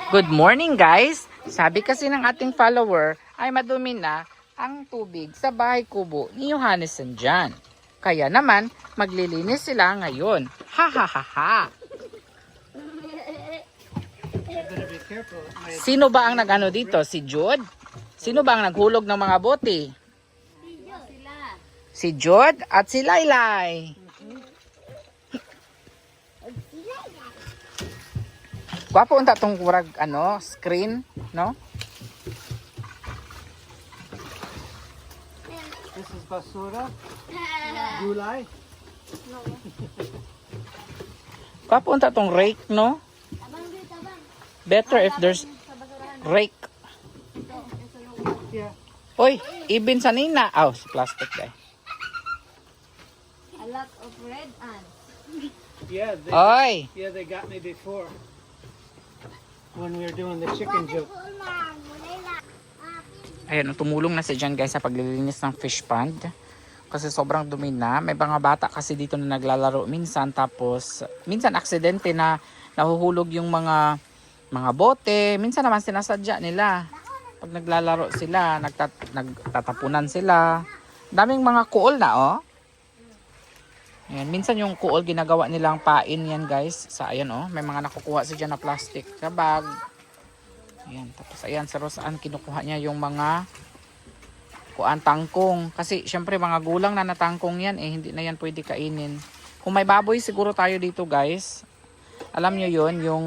Good morning guys! Sabi kasi ng ating follower ay madumi na ang tubig sa bahay kubo ni Johannes Sanjan. Kaya naman maglilinis sila ngayon. Ha ha ha ha! Sino ba ang nagano dito? Si Jude? Sino ba ang naghulog ng mga bote? Si Jude at si Laylay. Gwapo unta tong kurag screen, no? This is basura. Gulay. Gwapo unta tong rake, no? Better if there's rake. Yeah. Oy, even sa nina. Oh, si plastic guy. A lot of red ants. Yeah, Oy! they got me before. When we were doing the chicken joke. Ayun, tumulong na si Jan guys sa paglilinis ng fish pond. Kasi sobrang dumi na. May mga bata kasi dito na naglalaro minsan. Tapos, minsan aksidente na nahuhulog yung mga bote. Minsan naman sinasadya nila. Pag naglalaro sila, nagtatapunan sila. Daming mga kuol na, oh. Ayan, minsan yung kuol ginagawa nilang pain yan guys. Sa ayan oh, may mga nakukuha siya dyan na plastic sa bag. Ayan, tapos ayan sa Rosaan kinukuha niya yung mga tangkong. Kasi syempre mga gulang na natangkong yan eh, hindi na yan pwede kainin. Kung may baboy siguro tayo dito guys. Alam nyo yun, yung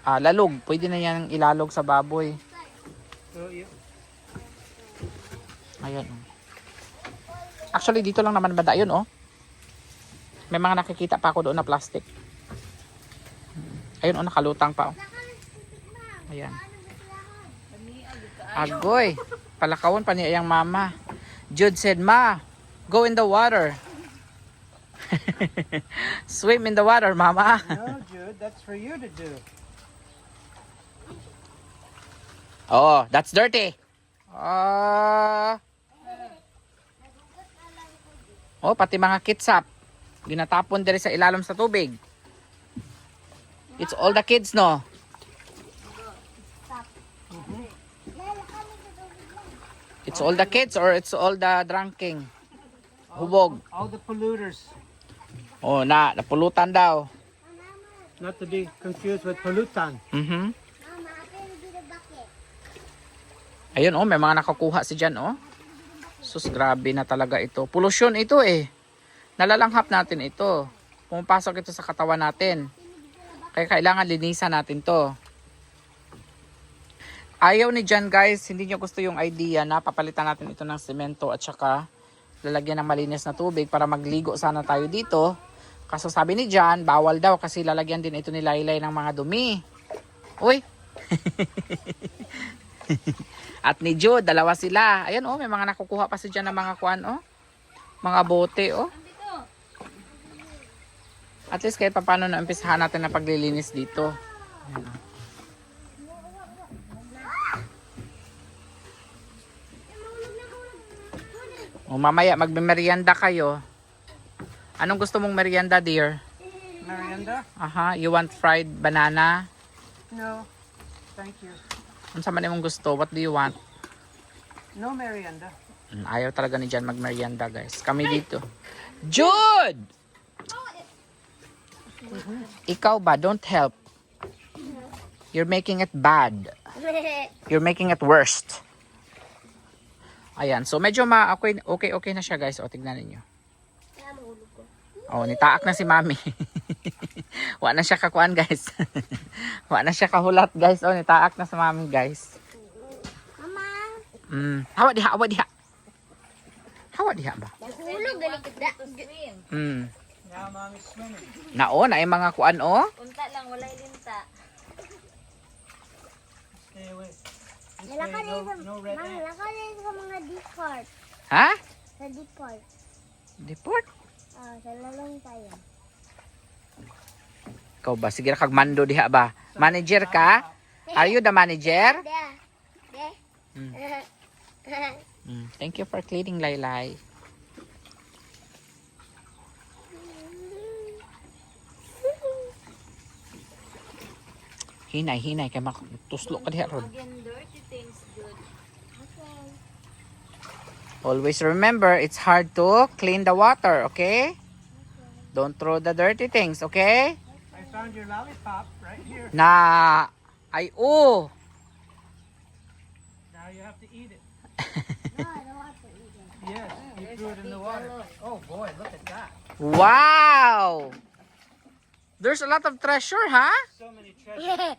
lalog. Pwede na yan ilalog sa baboy. Oh, yeah. Ayan oh. Actually dito lang naman banda yun oh. May mga nakikita pa ako doon na plastic. Ayun, nakalutang pa. Ayan. Agoy. Palakawon pa niya yung mama. Jude said, "Ma, go in the water." Swim in the water, mama. No, Jude, that's for you to do. Oh, that's dirty. Oh, pati mga kitsap. Ginatapon diri sa ilalim sa tubig. It's all the kids, no? It's all the kids or it's all the drinking? Hubog. All the polluters. Oh, napulutan daw. Not to be confused with pollutan. Ayun, oh, may mga nakakuha si Jan, oh. Sus, grabe na talaga ito. Pollution ito, eh. Nalalanghap natin ito. Pumapasok ito sa katawan natin. Kaya kailangan linisan natin to. Ayaw ni Jan guys, hindi niya gusto yung idea na papalitan natin ito ng semento at saka lalagyan ng malinis na tubig para magligo sana tayo dito. Kaso sabi ni Jan, bawal daw kasi lalagyan din ito ni Laylay ng mga dumi. Uy! At ni Jude, dalawa sila. Ayan oh, may mga nakukuha pa si Jan ng mga kuan oh. Mga bote oh. At least kahit paano na umpisahan natin na paglilinis dito. Ayan, oh. Mamaya magme-merienda kayo. Anong gusto mong merienda, dear? Merienda? Aha, you want fried banana? No, thank you. Ano sa man mong gusto? What do you want? No merienda. Ayaw talaga ni Jan mag-merienda, guys. Kami dito. Jude! Ikaw ba? Don't help. You're making it bad. You're making it worst. Ayan. So, medyo okay na siya, guys. O, tignan ninyo. O, nitaak na si Mami. Wa na siya kakuan, guys. Wa na siya kahulat, guys. O, nitaak na si Mami, guys. Mama. Hawa diha, hawa diha. Hawa diha ba? Hulog gali kita. Now mommy's swimming. Naon, ay mga kuan, o. Unta lang walay linta. Stay away. This way, Lalakad no red ants. Lalakad sa mga depart. Ha? Sa depart. Deport? Sa lalong tayo. Ikaw ba? Sige kag mando diha ba? Manager ka? Are you the manager? Thank you for cleaning, Laylay. Hinay kay matuslo ka diha ron. Again, dirty things, good. Okay. Always remember, it's hard to clean the water, okay? Don't throw the dirty things, okay? I found your lollipop right here. Na ay oh. Now you have to eat it. No, I don't want to eat it. Yes, you threw it in the water. Oh boy, look at that. Wow. There's a lot of treasure, huh? So many treasures.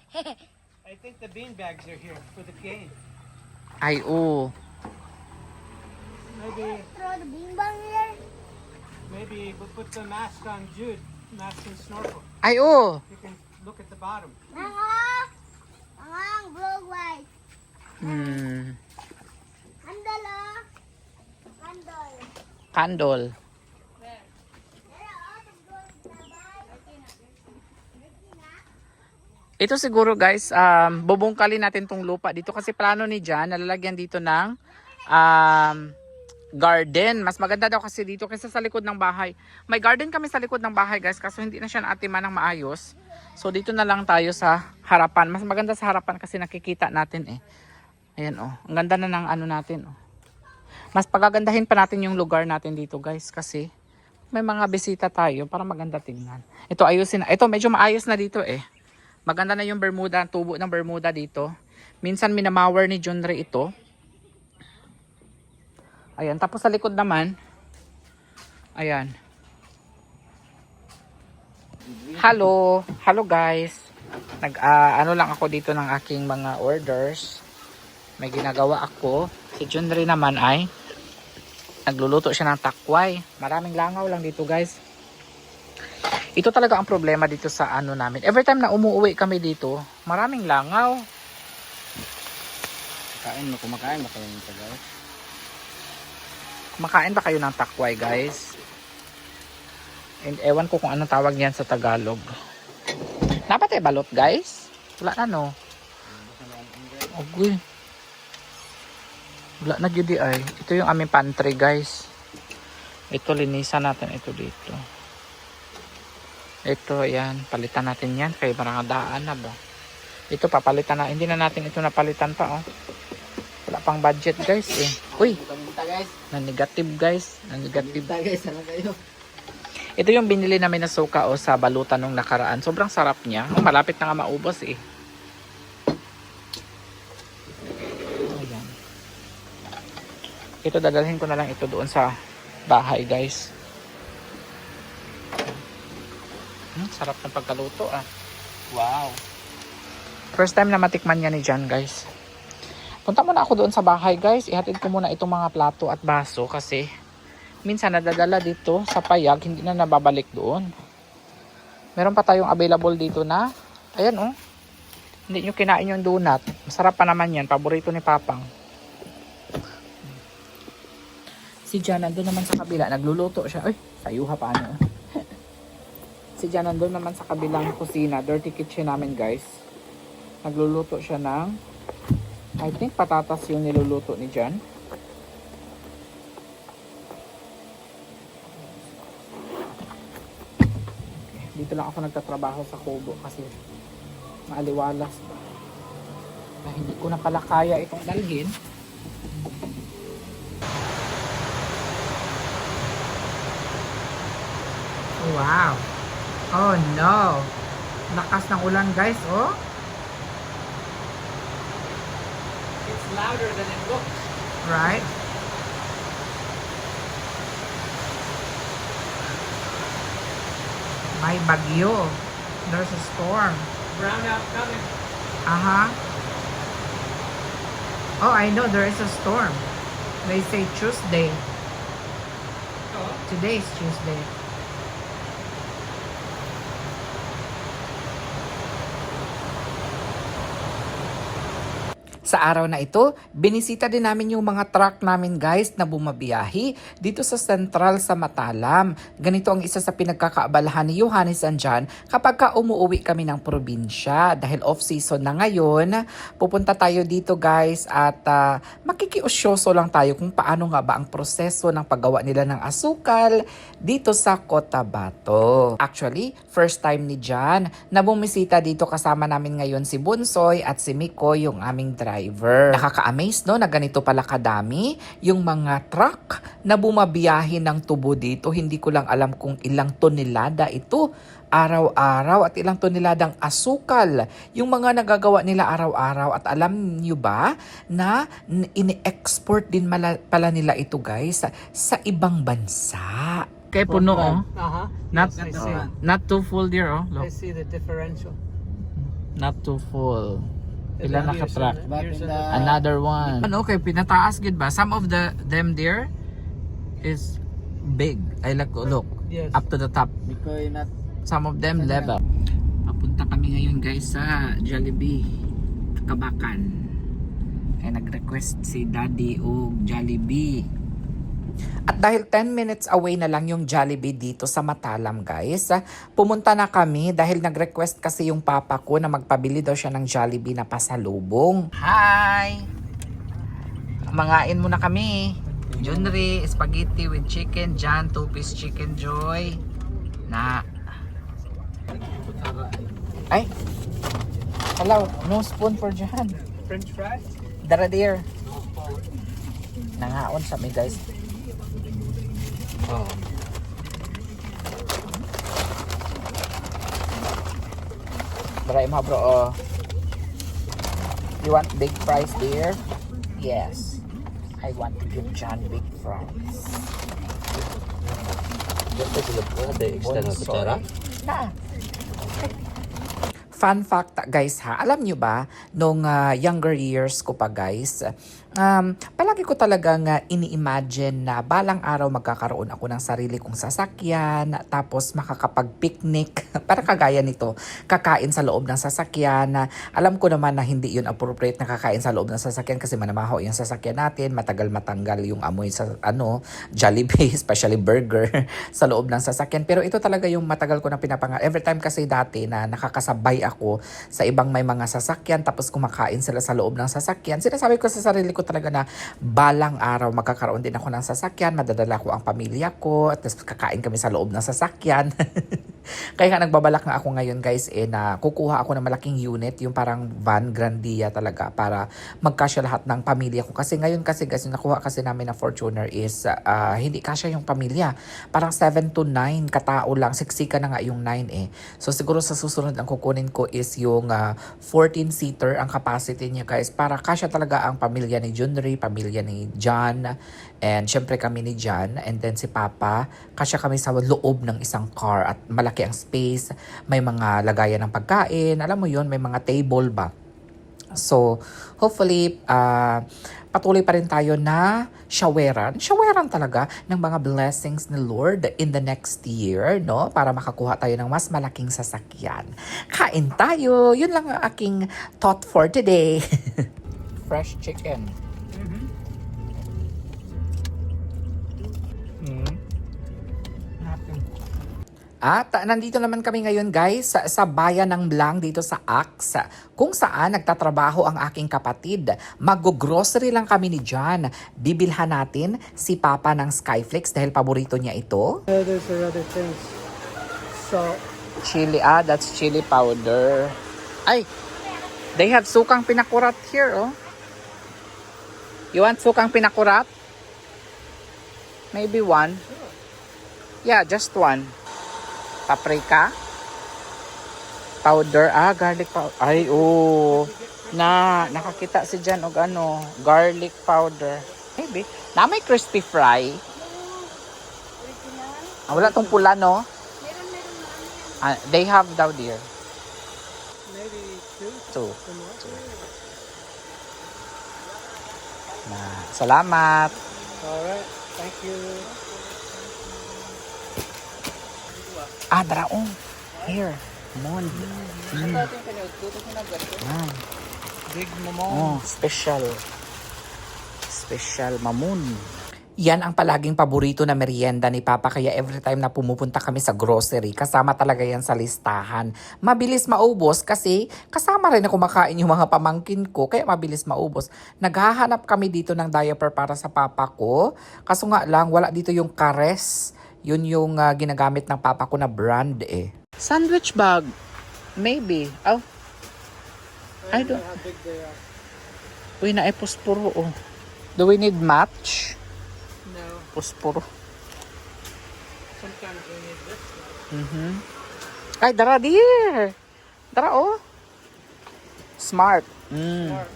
I think the bean bags are here for the game. Ay oh. Maybe Throw the beanbag here. maybe we'll put the mask on Jude, mask and snorkel. Ay oh. You can look at the bottom. Ang blue white. Hmm. Handle, oh. Handle. Candle. Ito siguro guys, bubungkalin natin tong lupa dito kasi plano ni Jan, nalalagyan dito ng garden. Mas maganda daw kasi dito kaysa sa likod ng bahay. May garden kami sa likod ng bahay guys, kaso hindi na siya naatiman ng maayos. So dito na lang tayo sa harapan. Mas maganda sa harapan kasi nakikita natin eh. Ayan oh, ang ganda na ng ano natin oh. Mas pagagandahin pa natin yung lugar natin dito guys kasi may mga bisita tayo para maganda tingnan. Ito ayusin na. Ito medyo maayos na dito eh. Maganda na yung Bermuda, tubo ng Bermuda dito. Minsan minamawer ni John Ray ito. Ayan, tapos sa likod naman, ayan. Hello guys. Ano lang ako dito ng aking mga orders. May ginagawa ako. Si John Ray naman ay nagluluto siya ng takway. Maraming langaw lang dito guys. Ito talaga ang problema dito sa ano namin. Every time na umuwi kami dito, maraming langaw. Kumakain ba kayo ng tagay? Kumakain ba kayo ng takway guys? And ewan ko kung anong tawag niyan sa Tagalog. Dapat balot guys? Wala na no? Okay. Wala na gyud ay. Ito yung aming pantry guys. Ito linisan natin ito dito. Ito yan, palitan natin yan kaya parang daan na ba. Ito papalitan na, hindi na natin ito napalitan pa oh. Wala pang budget guys eh. Uy, na negative guys, na negative. Guys, ano kayo? Ito yung binili namin na suka o sa balutan nung nakaraan. Sobrang sarap niya. Oh, malapit na nga maubos eh. Ayan. Ito dadalhin ko na lang ito doon sa bahay guys. Sarap ng pagkaluto ah. Wow. First time na matikman niya ni Jan guys. Punta muna ako doon sa bahay guys. Ihatid ko muna itong mga plato at baso kasi minsan nadadala dito sa payag, hindi na nababalik doon. Meron pa tayong available dito na, ayan oh. Hindi nyo kinain yung donut. Masarap pa naman yan. Paborito ni Papang. Si Jan nandun naman sa kabila. Nagluluto siya. Ay, sayuha paano. Si Jan nandun naman sa kabilang kusina. Dirty kitchen namin guys. Nagluluto siya ng, I think patatas yung niluluto ni Jan. Dito lang ako nagtatrabaho sa kubo kasi maaliwalas pa. Na hindi ko na pala kaya itong dalhin. Wow! Oh no! Lakas ng ulan guys, oh! It's louder than it looks. Right? May bagyo. There's a storm. Brownout coming. Oh, I know there is a storm. They say Tuesday. Oh, Today is Tuesday. Sa araw na ito, binisita din namin yung mga truck namin guys na bumabiyahe dito sa Central sa Matalam. Ganito ang isa sa pinagkakaabalahan ni Johannes andyan kapag ka umuwi kami ng probinsya. Dahil off-season na ngayon, pupunta tayo dito guys at makikiusyoso lang tayo kung paano nga ba ang proseso ng paggawa nila ng asukal dito sa Cotabato. Actually, first time ni Jan na bumisita dito kasama namin ngayon si Bunsoy at si Miko yung aming driver. Nakaka-amaze no na ganito pala kadami yung mga truck na bumabiyahe ng tubo dito. Hindi ko lang alam kung ilang tonelada ito araw-araw at ilang toneladang asukal yung mga nagagawa nila araw-araw. At alam nyo ba na ini-export din pala nila ito guys sa ibang bansa. Kaya puno oh. Uh-huh. Not, Yes, I see. not too full dear oh. I see the differential. Not too full. Ilan Here's naka-track? But in the Another one. Ano okay, pinataas gid ba? Some of them there is big. I like look Yes. up to the top. because not Some of them level. Papunta kami ngayon guys sa Jollibee Kabakan. Ay nag-request si Daddy og Jollibee. At dahil 10 minutes away na lang yung Jollibee dito sa Matalam guys, pumunta na kami dahil nag-request kasi yung papa ko na magpabili daw siya ng Jollibee na pasalubong. Hi! Mangain muna kami. Junri, spaghetti with chicken, Jan, 2-piece chicken joy. Na. Ay! Hello, no spoon for Jan. French fries? Dara dear. Nangaon sa mi guys. Oh. Dara mo bro. Oh. You want big fries dear? Yes. I want to give John big fries. Sorry. Na. Fun fact guys ha, alam nyo ba, nung younger years ko pa guys, palagi ko talagang ini-imagine na balang araw magkakaroon ako ng sarili kong sasakyan, tapos makakapag-picnic, para kagaya nito, kakain sa loob ng sasakyan. Alam ko naman na hindi yun appropriate na kakain sa loob ng sasakyan kasi manamaho yung sasakyan natin, matagal matanggal yung amoy sa Jollibee, especially burger, sa loob ng sasakyan. Pero ito talaga yung matagal ko na pinapangarap. Every time kasi dati na nakakasabay ako sa ibang may mga sasakyan tapos kumakain sila sa loob ng sasakyan, sinasabi ko sa sarili ko talaga na balang araw magkakaroon din ako ng sasakyan, madadala ko ang pamilya ko at tapos kakain kami sa loob ng sasakyan. Kaya nga nagbabalak na ako ngayon guys na kukuha ako ng malaking unit, yung parang van Grandia talaga para magkasya lahat ng pamilya ko. Kasi ngayon kasi guys, yung nakuha kasi namin na Fortuner is hindi kasya yung pamilya. Parang 7 to 9 katao lang, siksika na nga yung 9 eh. So siguro sa susunod ang kukunin ko is yung 14-seater ang capacity niya guys, para kasya talaga ang pamilya ni Junri, pamilya ni John, and syempre kami ni John, and then si Papa, kasya kami sa loob ng isang car at malaki ang space, may mga lagayan ng pagkain, alam mo yun, may mga table ba. So hopefully patuloy pa rin tayo na shaweran talaga ng mga blessings ni Lord in the next year, no? Para makakuha tayo ng mas malaking sasakyan. Kain tayo! Yun lang ang aking thought for today. Fresh chicken. At nandito naman kami ngayon guys sa bayan ng Blang dito sa Ax, kung saan nagtatrabaho ang aking kapatid. Mag-grocery lang kami ni John. Bibilhan natin si Papa ng Skyflakes dahil paborito niya ito. There's other things. Salt. Chili, that's chili powder. Ay, they have sukang pinakurat here, oh. You want sukang pinakurat? Maybe one. Yeah, just one. Paprika powder, garlic powder. Ay, nakakita si Jan og garlic powder. Maybe na may crispy fry. Wala tong pula, no? They have daw dear. Maybe Two. Salamat. Alright, thank you. Daraong. Here. Mon. Big mamon. Oh, special. Special mamun. Yan ang palaging paborito na merienda ni Papa kaya every time na pumupunta kami sa grocery, kasama talaga yan sa listahan. Mabilis maubos kasi kasama rin na kumakain yung mga pamangkin ko kaya mabilis maubos. Naghahanap kami dito ng diaper para sa papa ko. Kaso nga lang wala dito yung Kares. Yun yung ginagamit ng papa ko na brand eh. Sandwich bag. Maybe. Oh. I don't. How big they are. Uy, naiposporo oh. Do we need match? No. Posporo. Sometimes we need this. Mhm. Ay, dara dear. Dara oh. Smart. Smart.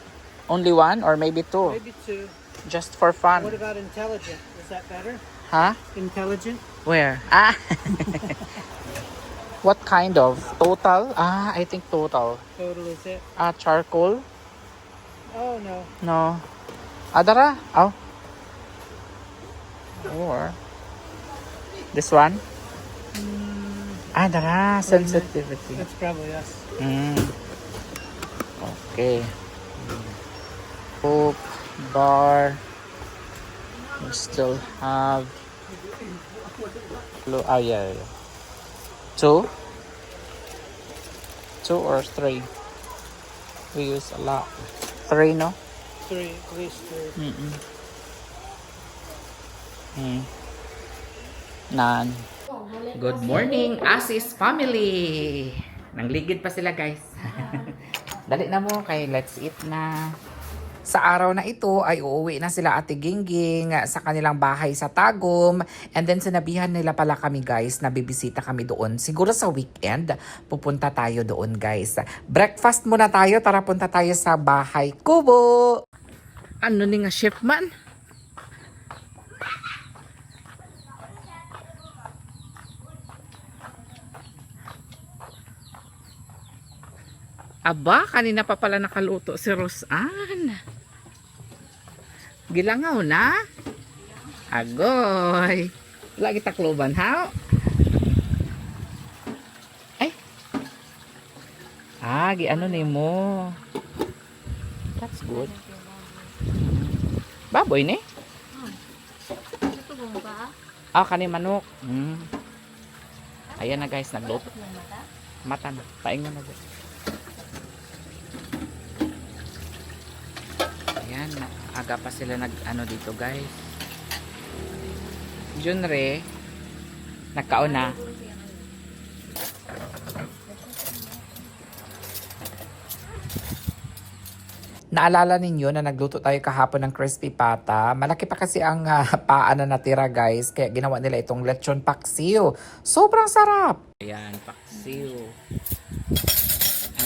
Only one or maybe two? Maybe two. Just for fun. What about intelligent? Is that better? Huh? Intelligent? Where? Ah. What kind of? Total? Ah, I think total. Total is it? Ah, charcoal? Oh no. No. Ah, dara. Oh. Or this one? Ah, dara. Sensitivity. That's probably us. Okay. Coke, bar. We still have. Ah, yeah. Two? Two or three? We use a lot. Three, no? Three, at least three. None. Good morning, Asis family! Nangligid pa sila, guys. Dali na mo kay let's eat na. Sa araw na ito ay uuwi na sila Ate Gingging sa kanilang bahay sa Tagum. And then sinabihan nila pala kami guys na bibisita kami doon. Siguro sa weekend pupunta tayo doon guys. Breakfast muna tayo, tara punta tayo sa bahay Kubo. Ano ni nga chef man? Aba, kanina pa pala nakaluto si Rosan. Gilangaw na? Agoy. Lagi takloban, ha? Ay. Ah, ano ni mo? That's good. Baboy ni? Ah, kani manok. Ayan na guys, nagluto. Mata na. Paingon na guys. Ayan, aga pa sila nag-ano dito guys. Junre, nagkauna. Naalala ninyo na nagluto tayo kahapon ng crispy pata. Malaki pa kasi ang paa na natira guys. Kaya ginawa nila itong lechon paksiw. Sobrang sarap. Ayan, paksiw.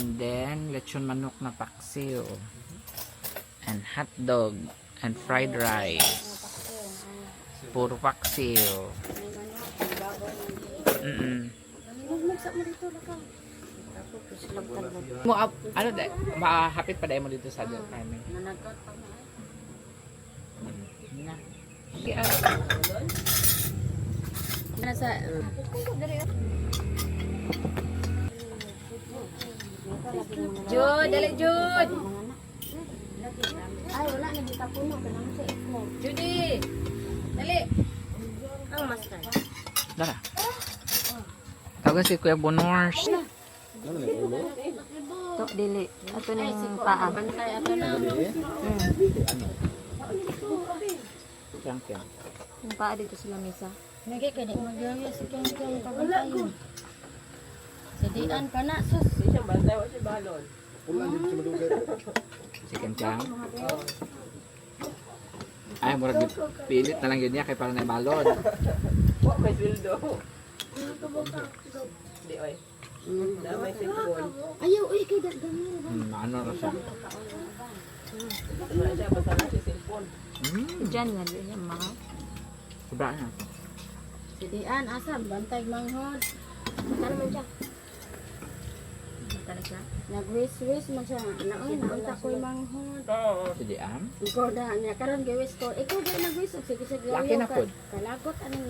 And then, lechon manok na paksiw. And hot dog and fried rice. Puro paksiw. Mo ano dai? Mahapit pa dai mo dito sa Del Carmen. Na. Okay, Nasa Jud, dali Jud. ay wala na dito puno kanang sa ikmo. Judy. Dali. Ang master. Dara. Tawag si Kuya Bonors. Tok dili. Ato ning paa. Bantay ato na. Champion. Yung paa dito sa lamesa. Nagi kay di magyaya si kang kabantayon. Sa dian pa na sus. Siya bantay wa si balon. Chicken chang. Ay, murag pilit na lang yun niya kay para na balon. May sweldo. Di oy. Damay sipon. Ayaw uy kay dagdagan. Ano na siya? Wala siya basta na si cellphone. Diyan nga din yung mga. Sobra na. Si dian asa bantay manghod. Saan man siya? Talaga. Nag-wish man siya. Naoy naunta ko'y manghod. Si Diam. Ikaw da niya karon gi-wish ko. Ikaw di nag-wish og sige sige. Laki na pod. Kalagot anong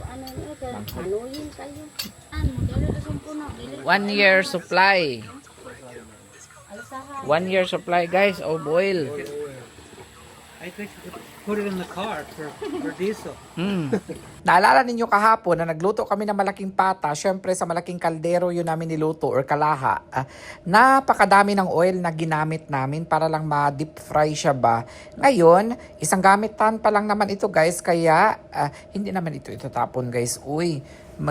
ano niya ka. Manghod. Anuyin kayo. Ano dali ra sa puno. 1 year supply. Alsahan. 1 year supply guys of oil. I think put it in the car for diesel. Naalala ninyo kahapon na nagluto kami ng malaking pata, syempre sa malaking kaldero yun namin niluto or kalaha. Napakadami ng oil na ginamit namin para lang ma-deep fry siya ba. Ngayon, isang gamitan pa lang naman ito guys, kaya hindi naman ito itatapon guys. Uy,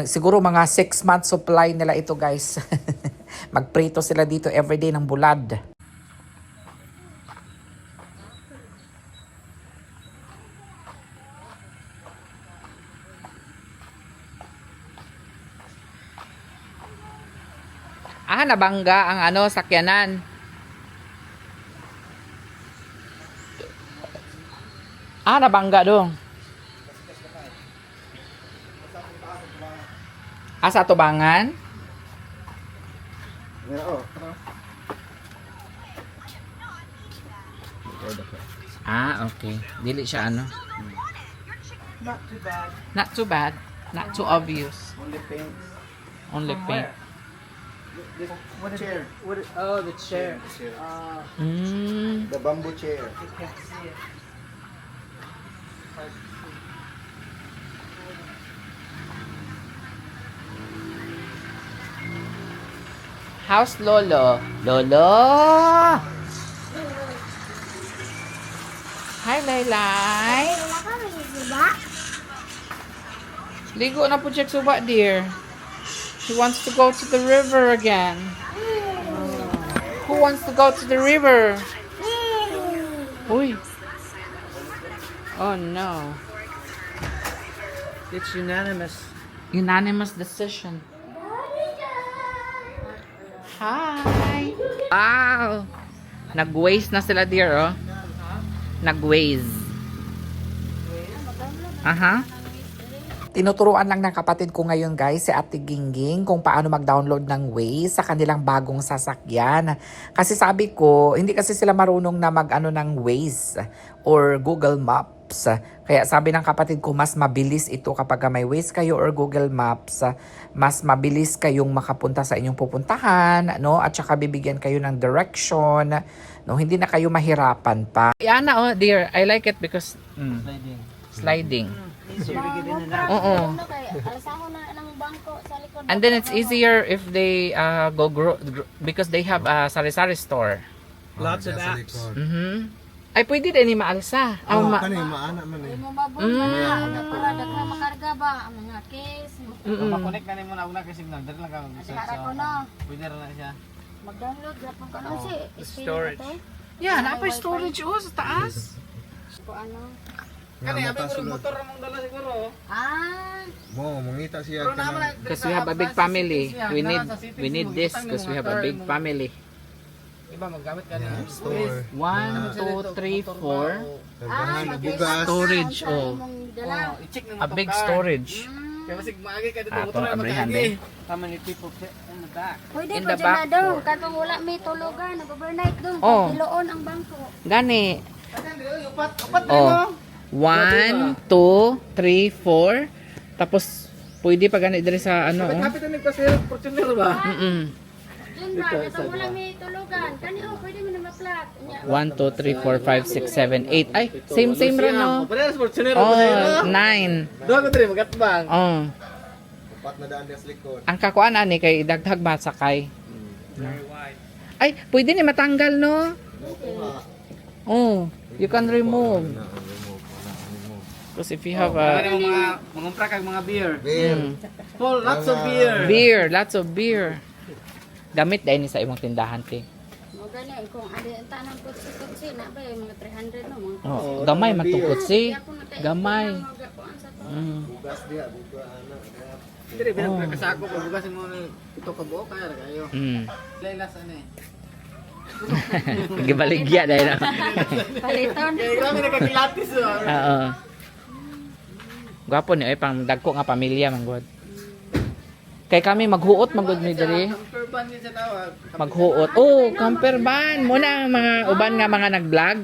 siguro mga 6 months supply nila ito guys. Magprito sila dito everyday ng bulad. Nabangga ang sakyanan. Nabangga dong. Sa tubangan? Okay. Dili siya Not too bad. Not too bad. Not too obvious. Only paint. Only paint. What chair? Oh, the chair. The bamboo chair. You can't see it. How's Lolo? Lolo! Hi, Laylay. Wala ka may iba? Ligo na po check suba, dear. He wants to go to the river again. Who wants to go to the river? Uy. Oh, no. It's unanimous. Unanimous decision. Hi! Wow! Nag-waze na sila, dear, oh. Nag-waze. Tinuturuan lang ng kapatid ko ngayon guys, si Ate Gingging, kung paano mag-download ng Waze sa kanilang bagong sasakyan. Kasi sabi ko, hindi kasi sila marunong na mag-ano ng Waze or Google Maps. Kaya sabi ng kapatid ko, mas mabilis ito kapag may Waze kayo or Google Maps. Mas mabilis kayong makapunta sa inyong pupuntahan, no? At saka bibigyan kayo ng direction, no? Hindi na kayo mahirapan pa. Yana, oh dear, I like it because sliding. Easier to get in and out. Oo. Alsahon na ng bangko sa likod. And then it's easier if they because they have a sari-sari store. Lots of apps. Ay, pwede din ni maalsa. Kani maana man eh. Mo mabot para daghang makarga ba ang mga case. Makonek na nimo na una kasi signal. Dali lang ka Para ko na Pwede ra na siya. mag-download gyapon ka na si Storage. Yeah, napay storage sa taas. Ko ano. Kani abi ko motor ramong dala siguro. Ah, Mangita siya kana. Because we have a big family. We need this because we have a big family. Iba maggamit ka niya. 1, 2, 3, 4. Daghan bugas. Storage, oh. I-check ng A big storage. Kaya masig maagi ka dito Ato, motor na abrihan magagi. din. How many people fit in the back? pwede In ko the dyan na back daw. door. Katong wala may tulugan, nag-overnight doon. Oh. Piloon ang bangko. Gani. Upat Oh. 1, 2, 3, 4. Tapos, pwede pa gani diri sa ano, oh. Kapit ni pasero Fortuner ba? Doon ba, katong wala may tulugan. Kani pwede mo na ma-plug. 1, 2, 3, 4, 5, 6, 7, 8. Ay, same rin, no? Parehas Fortuner Oh, ba? 9. Duha ko diri magatbang. Oh. Upat na daan sa likod. Ang kakuan ani kay dagdag masakay. Very wide. Ay, pwede ni matanggal, no? Oh, you can remove. Because if you have Kani a mo mga mangumpra kag mga beer. mm, Full lots of beer. beer, lots of beer. Gamit dahil ni sa imong tindahan, te. Mo gani kung adi ang tanang kutsi na ba yung mga 300 no mga. Oh, gamay matungkot si. Kaya kung nakainom Gamay. na mga gapuan sa to. Mm. Bugas dia, buga ana. Oh. Diri binang kasako pag bugas mo ito ka buo kaya ra kayo. Mm. Laylas ani. Gibaligya dahil na. Paliton. Kaya grabe nakakilatis oh. Oo. Gwapo ni ay pang dagko nga pamilya man god. Kay kami maghuot magud mi diri. Camper van din sa tawag. Maghuot. Oh, camper van. Muna ang mga uban nga mga nag-vlog.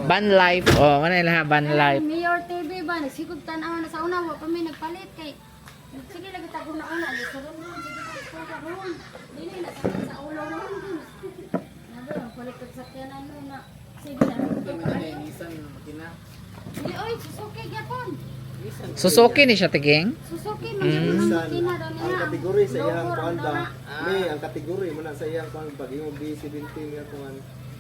Van life. Oh, wala laha van life. Mayor TV ba nagsigog tan-aw na sa una wa pa may nagpalit kay sige lagi ta na una di sa ron sige ta ron dili na sa ulo ron. Nabi likod sa kanan mo na. Sige na. Nisan na makina. Dili oy, Suzuki gyapon. Suzuki ni siya tiging. Suzuki man gyapon ang makina daw niya. Ang kategory sa iyang Lower ang kuanda. dara. May ang kategory mo na sa iyang kuan pag yung B17 nga kuan.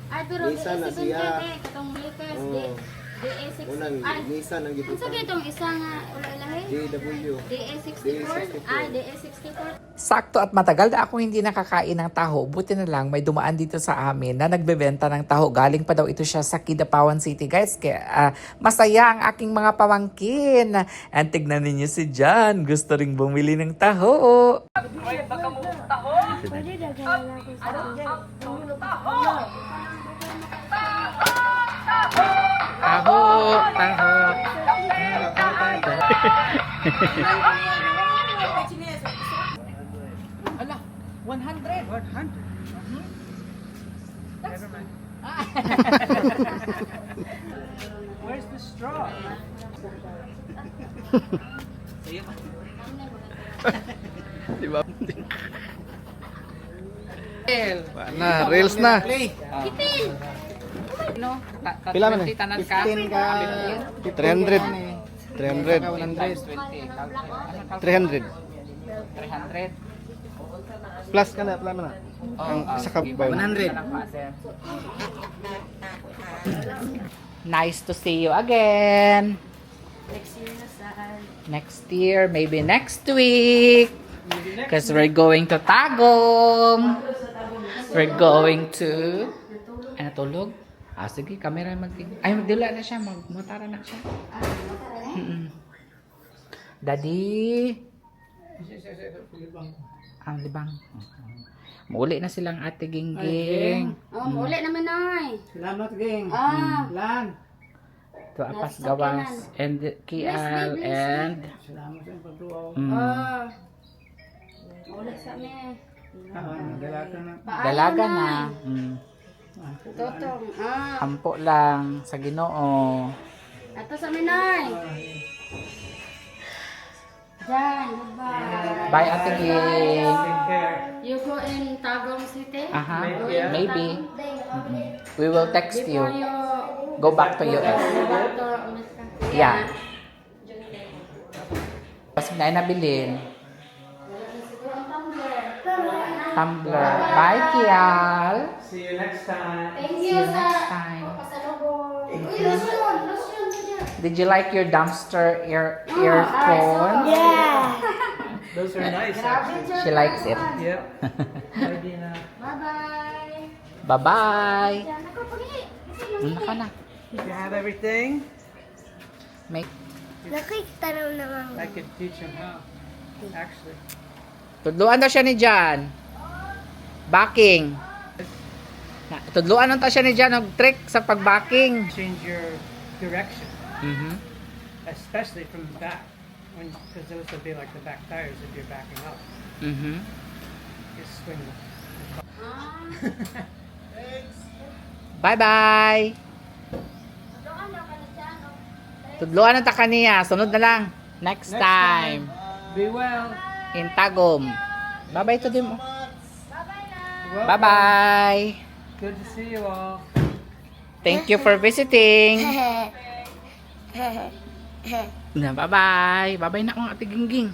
Ay pero Nissan na di siya. katong Lakers Oo. DA6. Unang Ay, Nissan ang unsa gibutan. gitong isa nga ula-ulahi? DW. DA64. Ay, DA64. Sakto at matagal na ako hindi nakakain ng taho. Buti na lang may dumaan dito sa amin na nagbebenta ng taho. Galing pa daw ito siya sa Kidapawan City, guys. Kaya masaya ang aking mga pamangkin. And tignan ninyo si John. Gusto ring bumili ng taho. Pwede daghan na ako Taho, taho. Ala, 100. 100. Never mind. Where's the straw? Na, reels na. Kipil! No? Pila man eh? Tanan ka? 15 ka. 300. 300. 300. 300. Plus ka na, plan mo na. Ang isa ka ba? 100. Nice to see you again. Next year na saan? Next year, maybe next week. Because we're going to Tagum. We're going to... Ano, tulog? Ah, sige, camera ay, magdila na siya. Magmutara na siya. Mm-mm. Daddy. Libang. Mauli na silang ate Gingging. Oh, uli naman ay. Salamat, gang. Lan. To Apas Gawas. And Kial. And... Salamat sa pagtuaw. Uli sa me. Dalaga na. Dalaga na. Totong. Ampo lang sa Ginoo. Ato sa minay. Diyan, goodbye. Bye, Ate Ging. Take care. You go in Tagum City? Aha, Yeah. maybe. We will text you. Before you Go back to US. go back to America. Yeah. Tapos na nabilin. Tumblr. Bye, Kial. See you next time. Thank See you you sa next time. pasalubong. Uy, lotion, lotion. Did you like your dumpster earphone? Those are nice, actually. She likes it. Yep. Bye, Dina. Bye-bye. Bye-bye. Yan, ako, pagi. Naka na. You have everything? Make I could teach him how. Actually. Tudluan daw siya ni Jan. Backing. Tudluan nun ta siya ni Jan og trick sa pagbacking. Change your direction, Mhm. especially from the back. Because those would be like the back tires if you're backing up. Mhm. Just swing them. Bye-bye. Tudluan nun ta kaniya. Sunod na lang. Next time. Be well. In Tagum. Bye-bye to them. Welcome. Bye-bye. Good to see you all. Thank you for visiting. Na, bye-bye. Bye-bye na ang ate Gingging.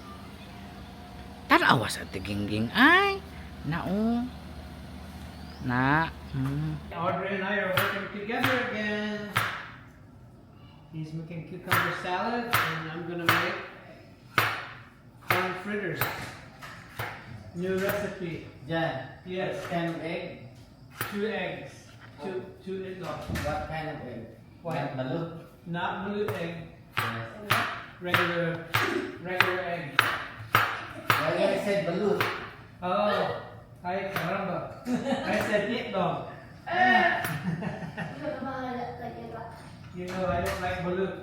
Tanawa sa ate Gingging. Ay, nao. Na. Audrey and I are working together again. He's making cucumber salad, and I'm gonna make corn fritters. New recipe. Jan, Yes, kind of egg? 2 eggs. Two egg yolks. What kind of egg? What? Balut? Not blue egg. Yes. Regular egg. Why I said balut? Oh, ay caramba. I said itlog. You know I don't like balut.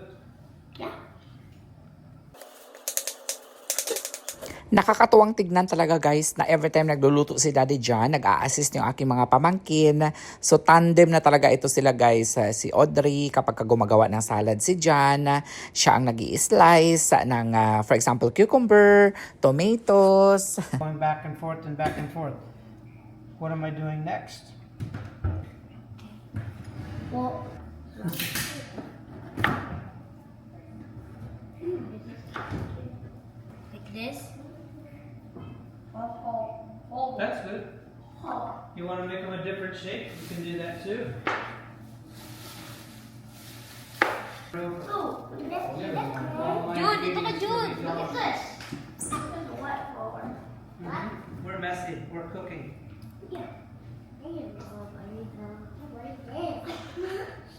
Nakakatuwang tignan talaga guys na every time nagluluto si Daddy John, nag-a-assist yung aking mga pamangkin. So tandem na talaga ito sila guys. Si Audrey, kapag gumagawa ng salad si John, siya ang nag-i-slice ng for example cucumber, tomatoes. Going back and forth and back and forth. What am I doing next? Well, like this. That's good. You want to make them a different shape? You can do that too. Jude, ito ka, Jude. Look at this. We're messy. We're cooking.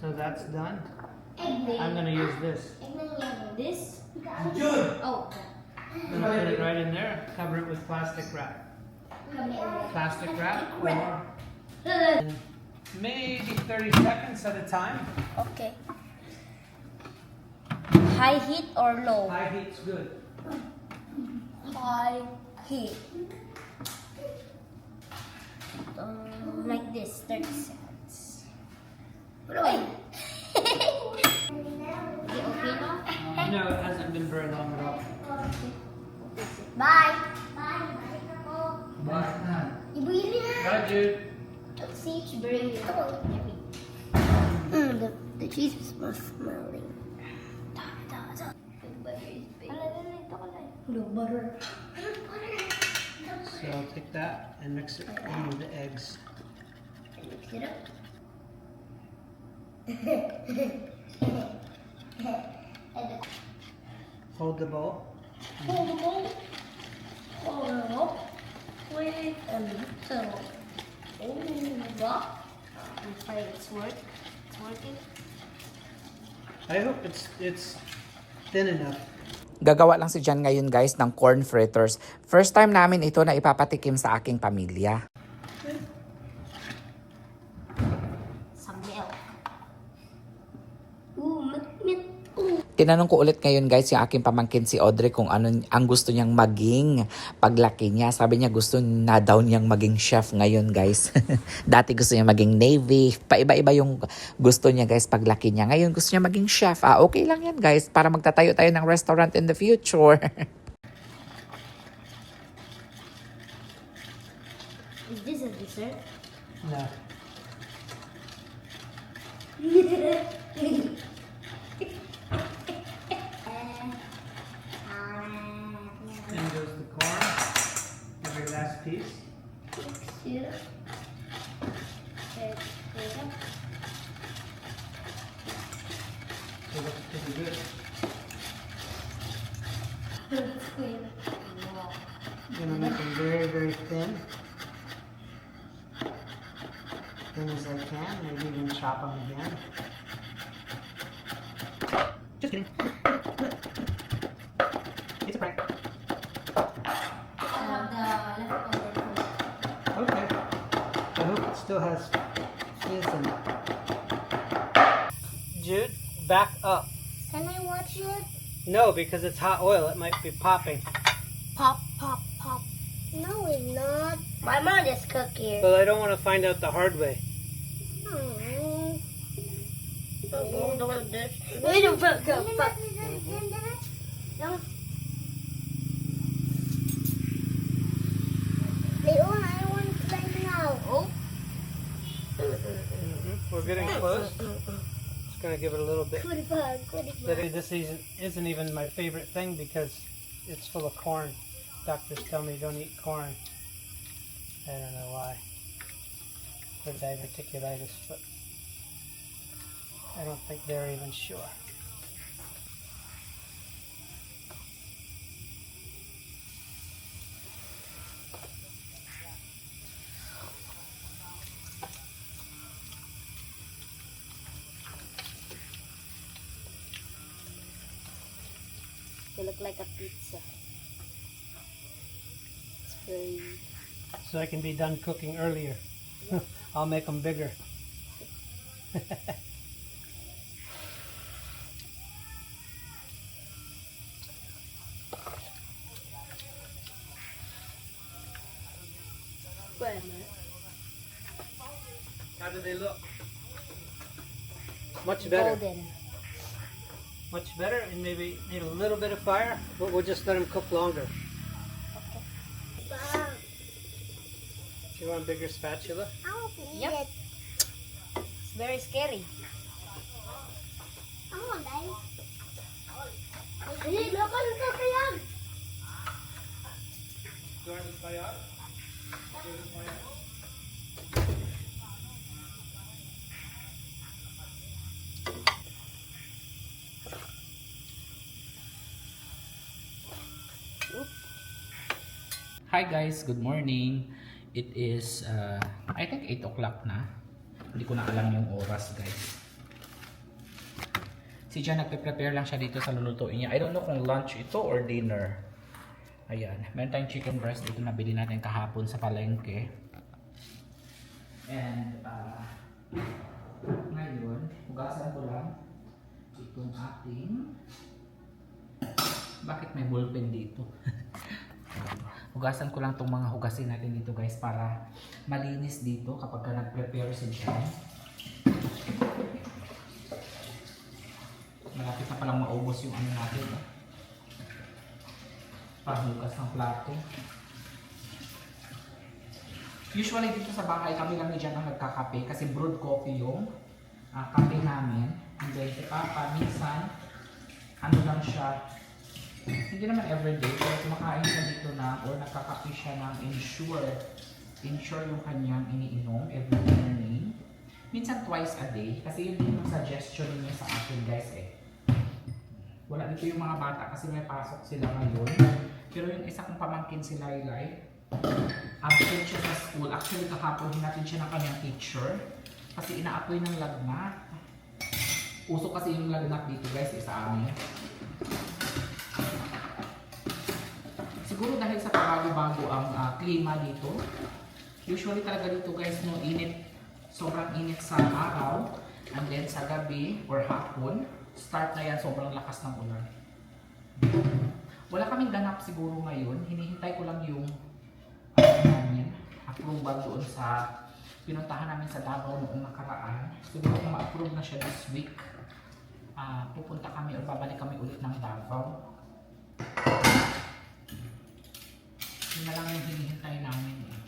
So that's done. I'm gonna use this. This? Good. Oh. I'm gonna put it right in there. Cover it with plastic wrap. Plastic wrap. Or maybe 30 seconds at a time. Okay. High heat or low? High heat's good. High heat. Like this, 30 seconds. Wait. Is it okay now? No, it hasn't been very long at all. Bye. Bye. Ibu ini na. Bye, Jude. See, it's very the cheese smells smelling. No butter. So I'll take that and mix it in with the eggs. Mix it up. Hold the bowl. Hold the bowl. Hold it up. With a little. Oh, it's working. It's working. I hope it's thin enough. Gagawa lang si Jan ngayon guys ng corn fritters. First time namin ito na ipapatikim sa aking pamilya. Some milk. Ooh, meat. Ooh. Tinanong ko ulit ngayon guys yung aking pamangkin si Audrey kung ano ang gusto niyang maging paglaki niya. Sabi niya gusto na daw niyang maging chef ngayon guys. Dati gusto niya maging Navy. Paiba-iba yung gusto niya guys paglaki niya. Ngayon gusto niya maging chef. Okay lang yan guys para magtatayo tayo ng restaurant in the future. Is this a dessert? No. And goes the corn. Every last piece. It looks pretty good. I'm gonna make them very, very thin. Thin as I can. Maybe even chop them again. Just kidding. It's a prank. Okay. I hope it still has fizz in it. Jude, back up. Can I watch it? No, because it's hot oil. It might be popping. Pop, pop, pop. No, it's not. My mom just cooked here. But I don't want to find out the hard way. Wait a minute. Leon, I want to play now. Oh. We're getting close. Just gonna give it a little bit. This isn't even my favorite thing because it's full of corn. Doctors tell me don't eat corn. I don't know why. For diverticulitis, but I don't think they're even sure. They look like a pizza. It's very... So I can be done cooking earlier. I'll make them bigger. Wait a minute. How do they look? Much better. Golden. Much better, and maybe need a little bit of fire, but we'll just let them cook longer. Wow. Do you want a bigger spatula? Yep. very scary. Hi guys, good morning. It is, I think 8 o'clock na. Hindi ko na alam yung oras guys. Si Jan nagpe-prepare lang siya dito sa lulutuin niya. I don't know kung lunch ito or dinner. Ayan, meron tayong chicken breast dito na bili natin kahapon sa palengke. And, ngayon, hugasan ko lang itong ating... Bakit may ballpen dito? Hugasan ko lang itong mga hugasin natin dito guys para malinis dito kapag ka nag-prepare si Jan. Malapit na palang maubos yung ano natin. Panghugas ng plato. Usually dito sa bahay kami lang ni Jan ang nagkakape kasi brewed coffee yung kape namin. And then si Papa minsan ano lang siya, hindi naman everyday, pero kumakain siya dito na or nakakapi siya ng Ensure yung kanyang iniinom every morning. Minsan twice a day, kasi yun din yung suggestion niya sa akin guys eh. Wala dito yung mga bata kasi may pasok sila ngayon. Pero yung isa kong pamangkin si Laylay, absent siya sa school. Actually kahapon natin siya ng kanyang teacher kasi inaapoy ng lagnat. Uso kasi yung lagnat dito guys eh, sa amin. Siguro dahil sa pabago-bago ang klima dito. Usually talaga dito guys no, init, sobrang init sa araw, and then sa gabi or hapon, start na yan sobrang lakas ng ulan. Wala kaming ganap siguro ngayon, hinihintay ko lang yung approval doon sa pinuntahan namin sa Davao noong nakaraan. Siguro kung ma-approve na siya this week, pupunta kami o babalik kami ulit ng Davao. Yun na lang yung hinihintay namin eh.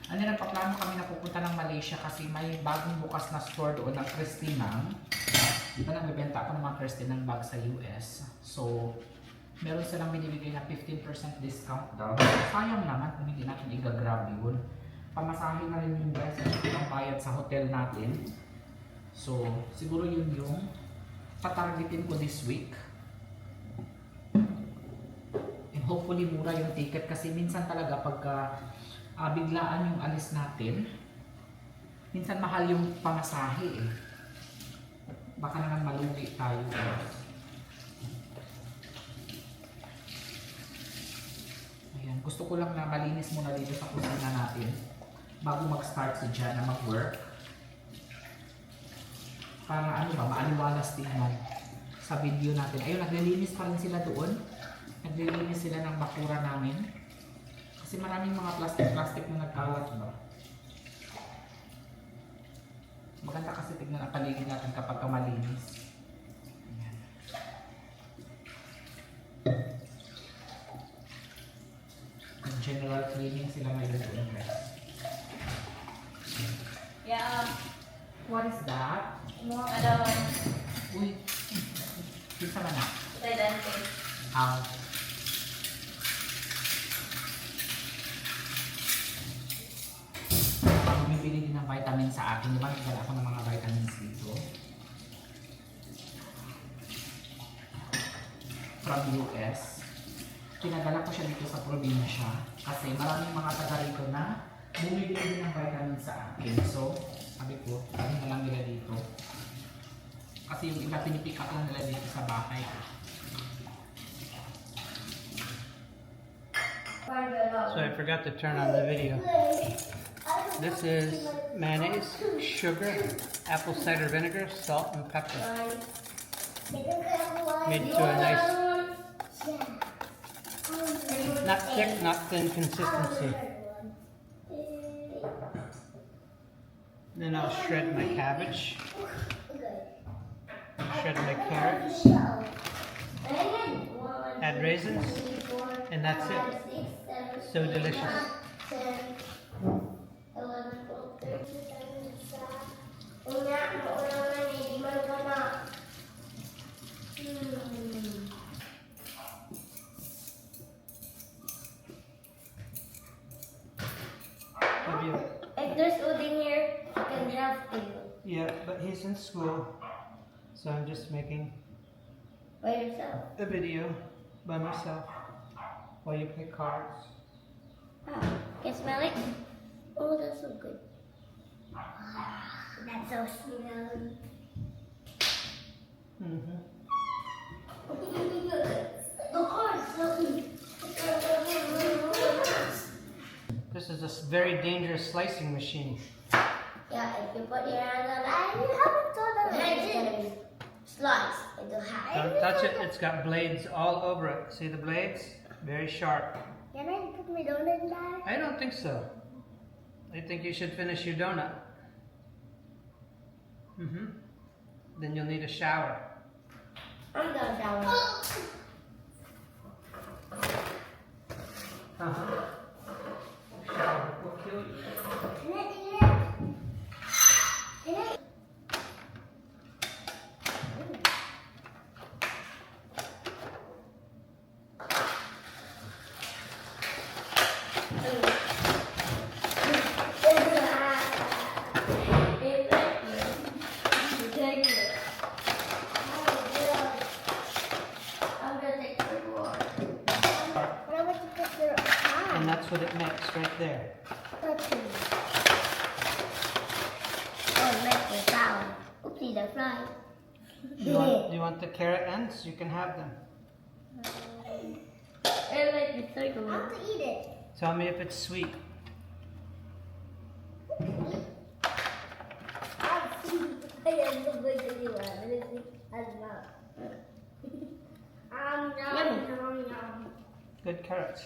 Ano, nagpaplano kami na pupunta ng Malaysia kasi may bagong bukas na store doon ng Christinang. Di ba nagbibenta ako ng mga Christinang bag sa US. So, meron silang binibigay na 15% discount daw. Sayang naman kung hindi natin i-grab yun. Pamasahe na rin yung guys ang bayad sa hotel natin. So, siguro yun yung tatargetin ko this week. Hopefully mura yung ticket kasi minsan talaga pagka biglaan yung alis natin, minsan mahal yung pamasahe eh. Baka naman malugi tayo. Ayan, gusto ko lang na malinis muna dito sa kusina natin bago mag-start si Jan na mag-work. Para ano ba, maaliwalas tingnan sa video natin. Ayun, naglilinis pa rin sila doon. Naglilinis sila ng bakura namin. Kasi maraming mga plastic na nagkalat ba. Maganda kasi tignan ang paligid natin kapag malinis. Ayan. General cleaning sila ngayon doon guys. Yeah. What is that? More adawan. Uy, isa man na. Tay dante. Bumibili din ng vitamin sa akin. Di ba nagdala ako ng mga vitamins dito? From US. Pinadala ko siya dito sa probinsya. Kasi maraming mga taga rito na bumibili din ng vitamins sa akin. So, sabi ko, ano na lang nila dito. Kasi yung iba pinipick up lang nila dito sa bahay. So I forgot to turn on the video. This is mayonnaise, sugar, apple cider vinegar, salt, and pepper. Made to a nice, not thick, not thin consistency. Then I'll shred my cabbage, shred my carrots, add raisins, and that's it. So delicious. he's in school, so I'm just making By yourself. a video by myself while you play cards. Oh, can you smell it? Oh, that's so good. That's so smelly. Mm-hmm. The card's so good. This is a very dangerous slicing machine. Yeah, if you put your hand on it, you haven't told them it's gonna be sliced into half. Don't touch it, it's got blades all over it. See the blades? Very sharp. Can I put my donut in there? I don't think so. I think you should finish your donut. Mm-hmm. Then you'll need a shower. I'm gonna shower. Uh-huh. Shower will kill you. Can I eat it? Can I? And that's what it makes right there. Oopsie, they're flying. Do you want the carrot ends? You can have them. I like the circle. I have to eat it. Tell me if it's sweet. Good carrots.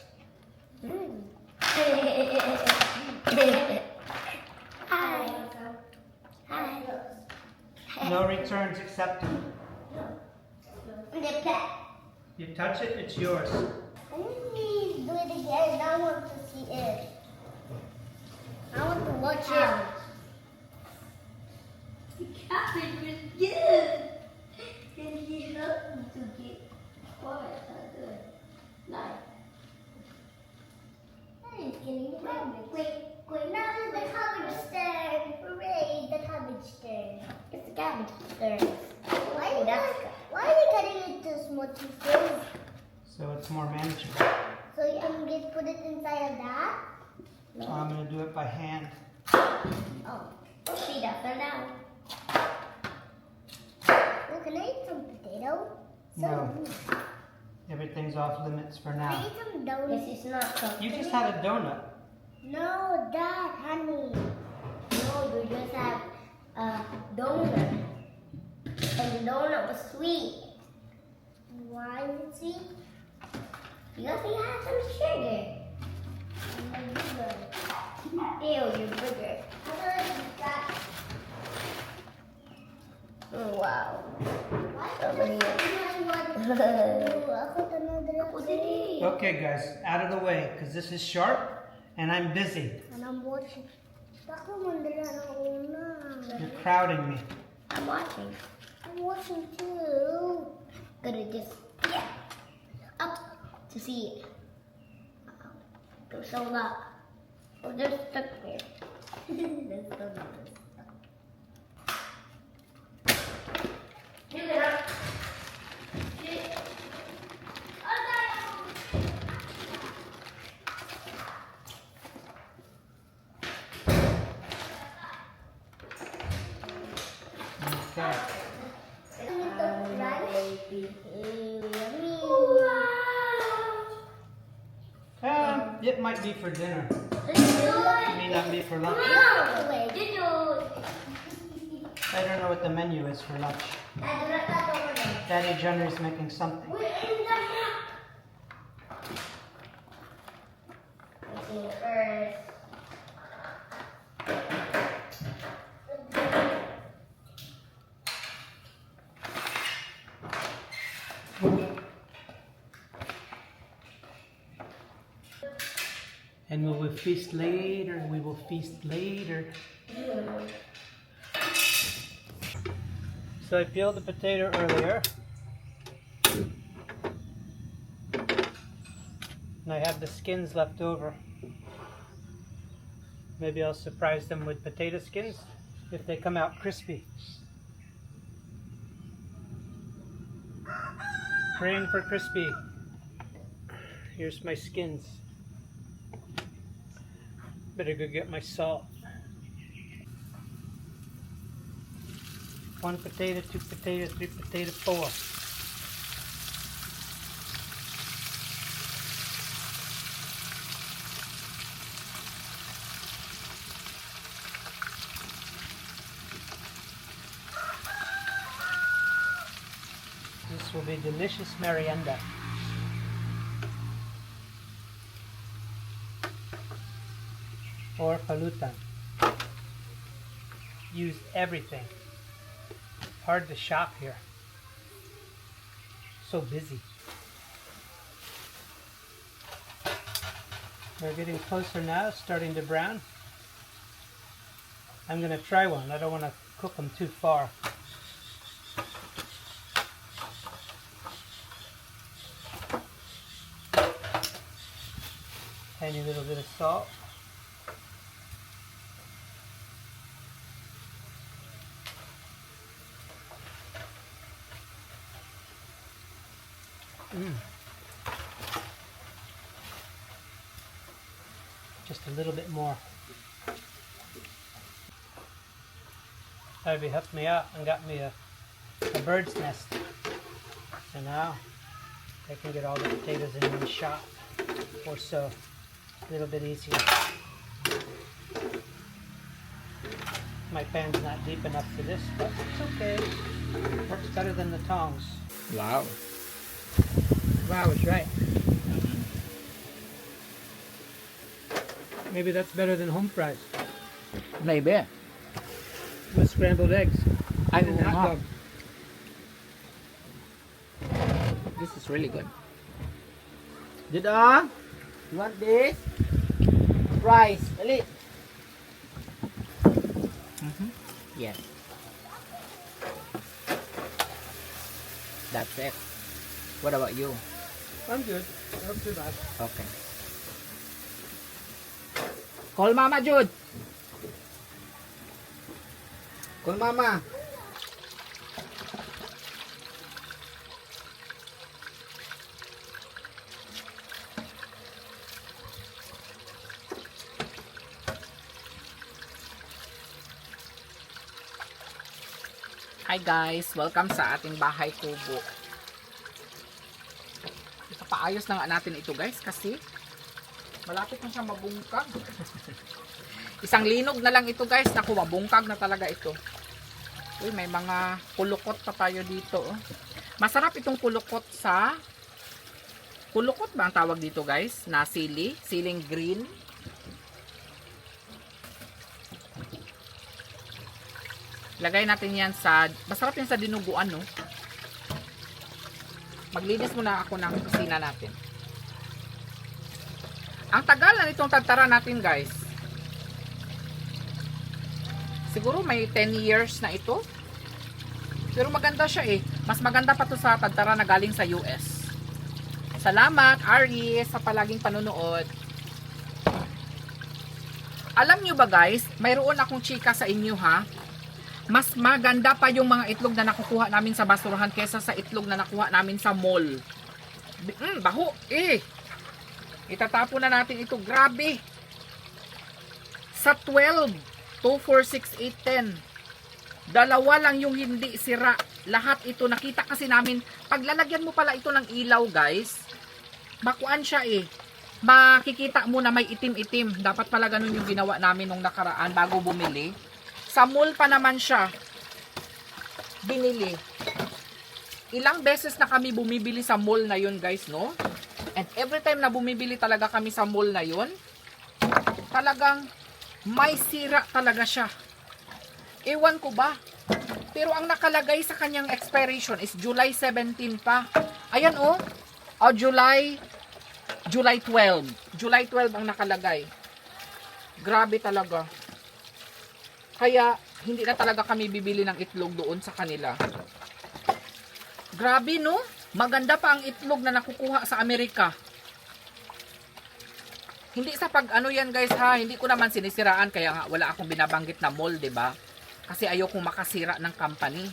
Hi. No returns accepted. The pet. You touch it, it's yours. I need to do it again. I want to see it. I want to watch it. The cabbage was good. And he helped me to get quiet. Good. Nice. I didn't get any cabbage. Wait, now it's the cabbage turn. Hooray, the cabbage turn. It's the cabbage turn. Why are they cutting it to small pieces? So it's more manageable. So you can just put it inside of that? So I'm going to do it by hand. Oh, see that fell down. Oh, can I eat some potato? No. Everything's off limits for Can I now. eat some donuts? This is not cooked. You just had a donut. No, Dad, honey. No, you just have a donut. And the donut was sweet. Why is it sweet? Because we had some sugar. And the sugar. Ew, you're bigger. Oh, wow. Over here. Okay, guys, out of the way, because this is sharp and I'm busy. And I'm watching. You're crowding me. I'm watching. I'm watching too. Gotta just up to see it. Go so low. Oh, they're stuck there. They're so stuck. Give it up. Okay. It might be for dinner. It may not be for lunch. I don't know what the menu is for lunch. Daddy Jenner's making something. And we will feast later, we will feast later. So I peeled the potato earlier. And I have the skins left over. Maybe I'll surprise them with potato skins if they come out crispy. Praying for crispy. Here's my skins. Better go get my salt. 1 potato, 2 potato, 3 potato, 4. This will be delicious merienda. Or palutan. Use everything. Hard to shop here. So busy. They're getting closer now, starting to brown. I'm going to try one. I don't want to cook them too far. Tiny little bit of salt. Just a little bit more. Ivy helped me out and got me a bird's nest. So now I can get all the potatoes in one shot or so. A little bit easier. My pan's not deep enough for this, but it's okay. Works better than the tongs. Wow. Wow, it's right. Maybe that's better than home fries Maybe. with scrambled eggs Ay, and oo nga. hot dog. This is really good. Judah, you want this? Rice, dali. Yes. That's it. What about you? I'm good. Not too bad. Okay. Call Mama Jude. Call mama. Hi guys, welcome sa ating bahay kubo. Ipapaayos na nga natin ito guys kasi malapit na siya mabungkag. Isang linog na lang ito guys, naku mabungkag na talaga ito. Uy, may mga kulukot pa tayo dito. Oh. Masarap itong kulukot sa kulukot ba ang tawag dito guys? Na sili, siling green. Lagay natin yan sa, masarap yan sa dinuguan, no? Maglinis muna ako ng kusina natin. Ang tagal na nitong tagtara natin, guys. Siguro may 10 years na ito. Pero maganda siya eh. Mas maganda pa to sa tagtara na galing sa US. Salamat, Ari, sa palaging panonood. Alam nyo ba, guys, mayroon akong chika sa inyo, ha? Mas maganda pa yung mga itlog na nakukuha namin sa basurahan kesa sa itlog na nakuha namin sa mall. Baho. Itatapon na natin ito. Grabe. Sa 12, 2, 4, 6, 8, 10. Dalawa lang yung hindi sira. Lahat ito nakita kasi namin. Paglalagyan mo pala ito ng ilaw guys, bakuan siya eh. Makikita mo na may itim-itim. Dapat pala ganun yung ginawa namin nung nakaraan bago bumili. Sa mall pa naman siya binili. Ilang beses na kami bumibili sa mall na yun guys, no? And every time na bumibili talaga kami sa mall na yun, talagang may sira talaga siya. Ewan ko ba? Pero ang nakalagay sa kanyang expiration is July 17 pa. Ayan oh. July 12. July 12 ang nakalagay. Grabe talaga. Kaya, hindi na talaga kami bibili ng itlog doon sa kanila. Grabe, no? Maganda pa ang itlog na nakukuha sa Amerika. Hindi sa pag-ano yan, guys, ha? Hindi ko naman sinisiraan, kaya nga wala akong binabanggit na mall, 'di ba? Kasi ayokong makasira ng company.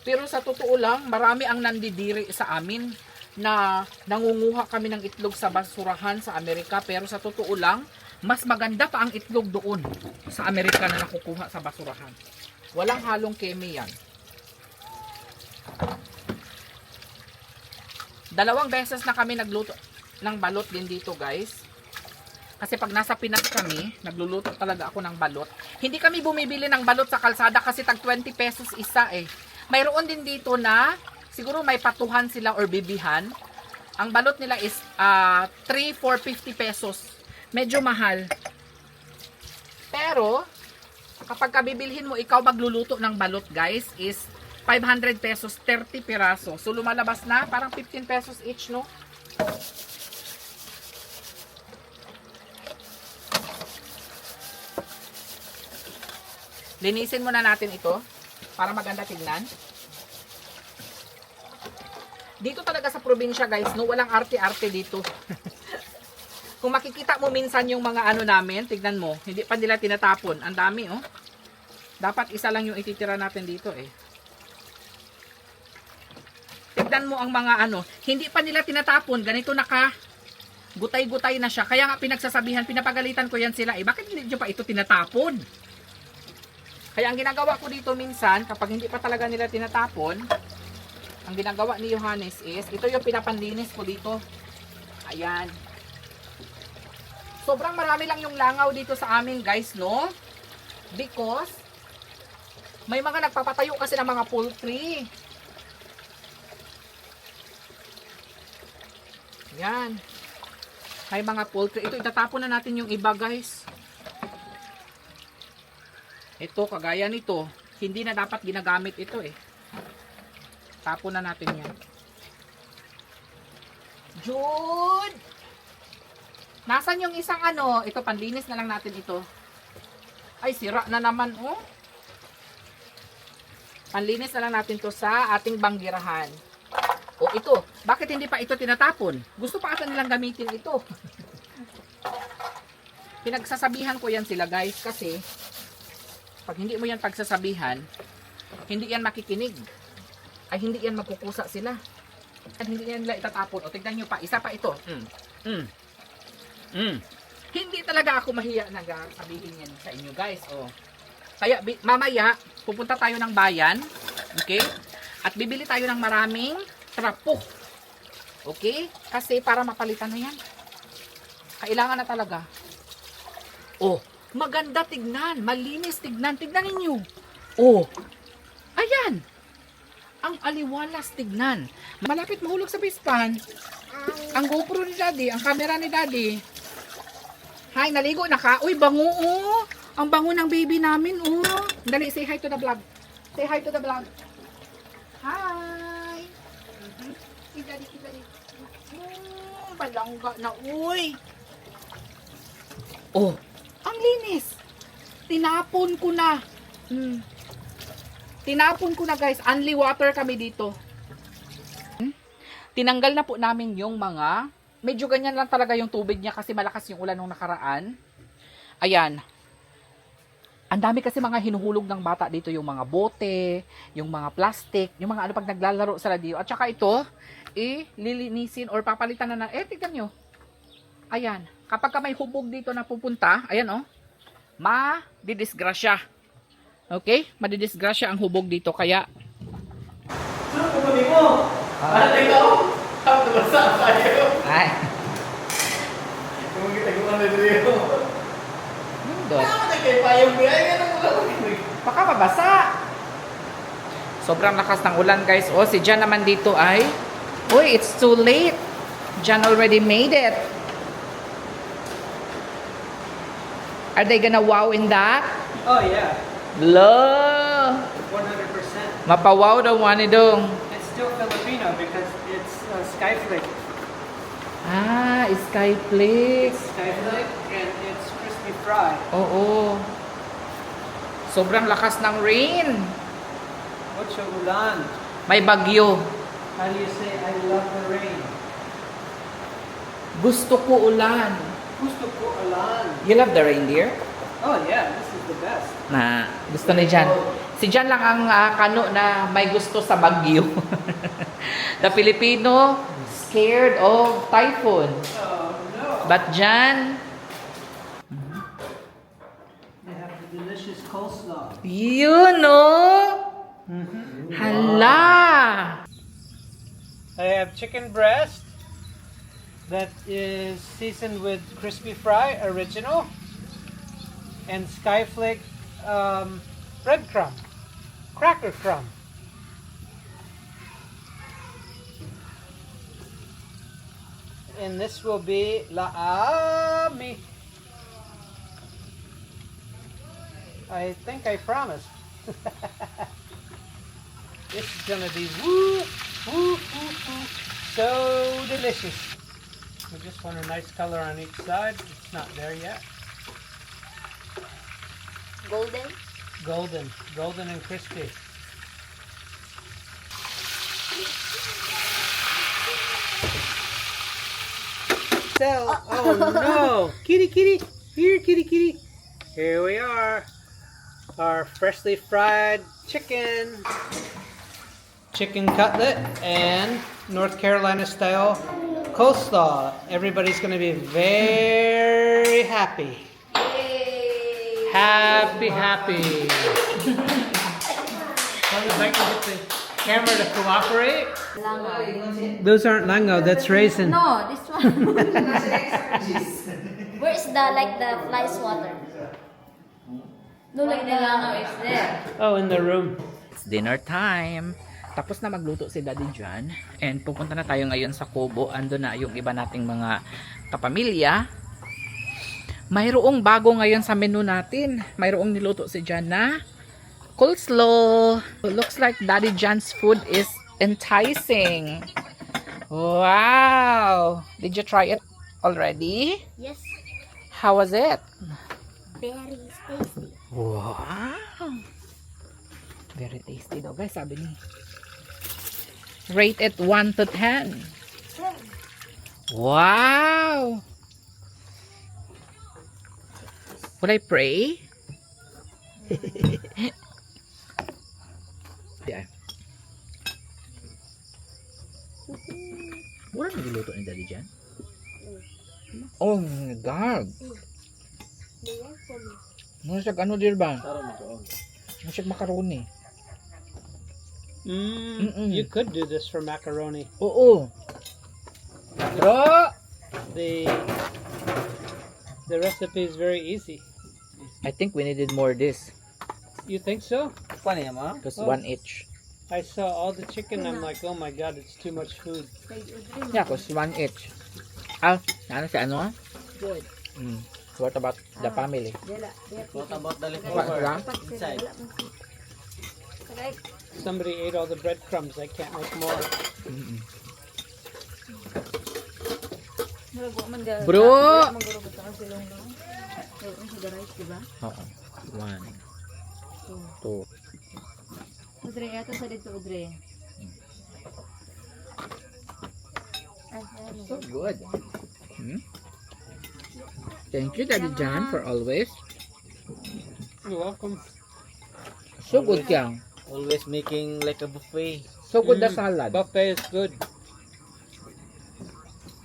Pero sa totoo lang, marami ang nandidiri sa amin na nangunguha kami ng itlog sa basurahan sa Amerika. Pero sa totoo lang, mas maganda pa ang itlog doon sa Amerika na nakukuha sa basurahan. Walang halong kemi yan. 2 beses na kami nagluto ng balot din dito, guys. Kasi pag nasa Pinas kami, nagluluto talaga ako ng balot. Hindi kami bumibili ng balot sa kalsada kasi tag 20 pesos isa eh. Mayroon din dito na siguro may patuhan sila or bibihan. Ang balot nila is 3, 4, 50 pesos. Medyo mahal. Pero kapag kabibilhin mo ikaw magluluto ng balot, guys, is 500 pesos, 30 piraso. So lumalabas na parang 15 pesos each, no? Linisin muna natin ito para maganda tignan. Dito talaga sa probinsya, guys, no, walang arte-arte dito. Kung makikita mo minsan yung mga ano namin, tignan mo, hindi pa nila tinatapon. Ang dami, oh. Dapat isa lang yung ititira natin dito, eh. Tignan mo ang mga ano, hindi pa nila tinatapon. Ganito naka gutay-gutay na siya. Kaya nga pinagsasabihan, pinapagalitan ko yan sila, eh. Bakit hindi nyo pa ito tinatapon? Kaya ang ginagawa ko dito minsan, kapag hindi pa talaga nila tinatapon, ang ginagawa ni Johannes is, ito yung pinapanlinis ko dito. Ayan. Sobrang marami lang yung langaw dito sa amin, guys, no? Because, may mga nagpapatayo kasi ng mga poultry. Ayan. May mga poultry. Ito, itatapon na natin yung iba, guys. Ito, kagaya nito, hindi na dapat ginagamit ito eh. Tapon na natin yan. Jude! Nasaan yung isang ano? Ito, panlinis na lang natin ito. Ay, sira na naman, oh. Panlinis na lang natin to sa ating banggirahan. O, ito. Bakit hindi pa ito tinatapon? Gusto pa ata nilang gamitin ito. Pinagsasabihan ko yan sila, guys, kasi pag hindi mo yan pagsasabihan, hindi yan makikinig. Ay hindi yan magkukusa sila. At hindi yan nila itatapon. O tignan nyo pa, isa pa ito. Hindi talaga ako mahiya na sabihin yan sa inyo, guys. O. Kaya mamaya, pupunta tayo ng bayan. Okay? At bibili tayo ng maraming trapo. Okay? Kasi para mapalitan na yan. Kailangan na talaga. O. Maganda tignan, malinis tignan. Tignan ninyo. Oh. Ayan. Ang aliwalas tignan. Malapit mahulog sa pispan. Ang GoPro ni Daddy, ang camera ni Daddy. Hi, naligo na ka? Uy, bango oh. Ang bango ng baby namin oh. Dali, say hi to the vlog. Say hi to the vlog. Hi. Si Daddy, si Daddy. Palangga na, uy. Oh. Ang linis. Tinapon ko na. Tinapon ko na, guys. Only water kami dito. Tinanggal na po namin yung mga, medyo ganyan lang talaga yung tubig niya kasi malakas yung ulan nung nakaraan. Ayan. Ang dami kasi mga hinuhulog ng bata dito, yung mga bote, yung mga plastic, yung mga ano pag naglalaro sa radio. At saka ito, lilinisin or papalitan na tignan nyo. Ayan. Kapag ka may hubog dito na pupunta, ayan oh, madidisgrasya. Okay? Madidisgrasya ang hubog dito. Kaya, Sino pupunin mo? Ate ko? Ang tumasa kayo. ay, Kung kita-guan na dito. nindot. Ano na kayo payong mo? Ay, ganun mo lang. Baka mabasa. Sobrang lakas ng ulan, guys. Oh, si Jan naman dito ay, uy, it's too late. Jan already made it. Are they gonna wow in that? Oh, yeah. Lo! 100%. Mapawaw daw wani dong. It's still Filipino because it's skyflake. Ah, Skyflix. Skyflake and it's crispy fried. Oo. Sobrang lakas ng rain. Mucho ulan. May bagyo. How do you say I love the rain? Gusto ko ulan. Gusto ko ulan. You love the reindeer? Oh yeah, this is the best. Na, gusto ni Jan. Si Si Jan lang ang kano na may gusto sa bagyo. The Filipino scared of typhoon. But Jan, They have the delicious coleslaw. you know, hala. I have chicken breast that is seasoned with crispy fry original and skyflake breadcrumb, cracker crumb. And this will be laami. I think I promised. This is gonna be woo, woo, woo, woo, so delicious. I just want a nice color on each side. It's not there yet. Golden. Golden, golden and crispy. So, oh no, kitty, kitty, here, kitty, kitty. Here we are, our freshly fried chicken cutlet and North Carolina style coleslaw. Everybody's gonna be very happy. Happy, happy. I would like to get the camera to cooperate. Those aren't lango, that's raisin. No, this one. Where's the fly swatter? No, like the is there. Oh, in the room. It's dinner time. Tapos na magluto si Daddy John. And pupunta na tayo ngayon sa Kubo. Ando na yung iba nating mga kapamilya. Mayroong bago ngayon sa menu natin. Mayroong niluto si John na coleslaw. Looks like Daddy John's food is enticing. Wow! Did you try it already? Yes, How was it? very tasty. Wow! Very tasty daw guys, sabi ni. Rate it 1 to 10. Wow! Would I pray? Yeah. Wala nang giluto ni Daddy Jan? Oh my God! Masag ano dir ba? Masag macaroni. You could do this for macaroni. Oo. Bro! The recipe is very easy. I think we needed more this. You think so? Paano yan, ma? Because Oh. 1 each. I saw all the chicken. I'm like, oh my god, it's too much food. Yeah, because 1 each. Ah, ano si ano? Good. What about the family? What about the What leftover lang? inside? Correct. Somebody ate all the breadcrumbs. I can't make more. Bro! Diba? Oo. 1, 2. Udre, ito sa dito, Udre. So good. Thank you, Daddy John, for always. You're welcome. So good kang. Always making like a buffet. So good the salad. Buffet is good.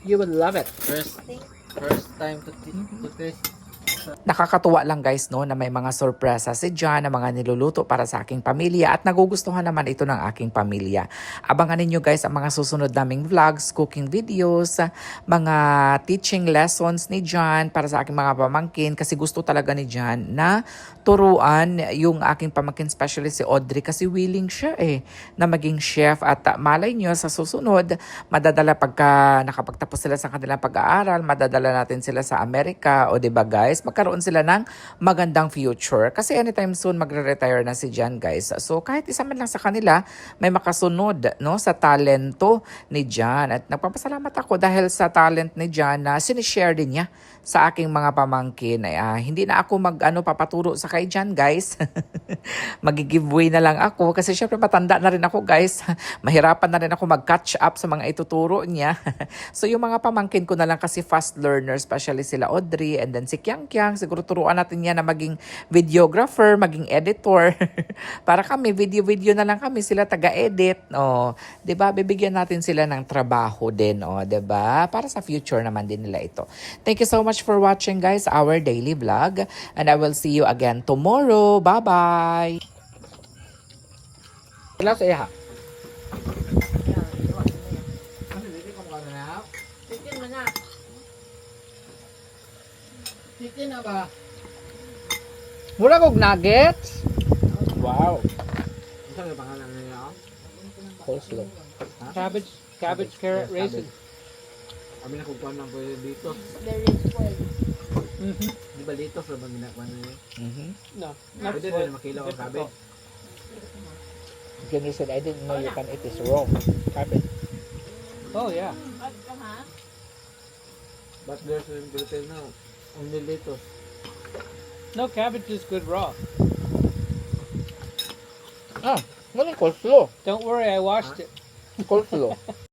You will love it. First time to taste. Nakakatuwa lang guys no na may mga sorpresa si John na mga niluluto para sa aking pamilya at nagugustuhan naman ito ng aking pamilya. Abangan ninyo guys ang mga susunod naming vlogs, cooking videos, mga teaching lessons ni John para sa aking mga pamangkin kasi gusto talaga ni John na turuan yung aking pamangkin, especially si Audrey kasi willing siya na maging chef at malay nyo sa susunod madadala pagka nakapagtapos sila sa kanilang pag-aaral, madadala natin sila sa Amerika o diba guys, magkaroon sila ng magandang future. Kasi anytime soon magre-retire na si Jan guys. So kahit isa man lang sa kanila may makasunod no sa talento ni Jan. At nagpapasalamat ako dahil sa talent ni Jan na sinishare din niya sa aking mga pamangkin. Hindi na ako papaturo sa kay Jan guys. Magi-giveaway na lang ako kasi syempre matanda na rin ako guys. Mahirapan na rin ako mag-catch up sa mga ituturo niya. So yung mga pamangkin ko na lang kasi fast learners, especially sila Audrey and then si Kyang Kyang. Siguro turuan natin yan na maging videographer, maging editor. Para kami, video-video na lang kami, sila taga-edit. Oh, 'di ba? Bibigyan natin sila ng trabaho din, oh, 'di ba? Para sa future naman din nila ito. Thank you so much for watching, guys, our daily vlog, and I will see you again tomorrow. Bye-bye. Wala sa iya. Chicken man na. Chicken na ba? Mura kog nuggets. Wow. Ano sa pangalan niya? Coleslaw. Cabbage, carrot, raisin. Kami na kung paano ko dito. There is one. Di ba dito sa bang ginagawa niya? No, not Pwede rin makilaw ang cabbage. Jenny said, I didn't know you can eat this raw. Cabbage. Oh yeah. But there's a gluten now. Only lettuce. No, cabbage is good raw. Ah, walang coleslaw. Don't worry, I washed it. Coleslaw.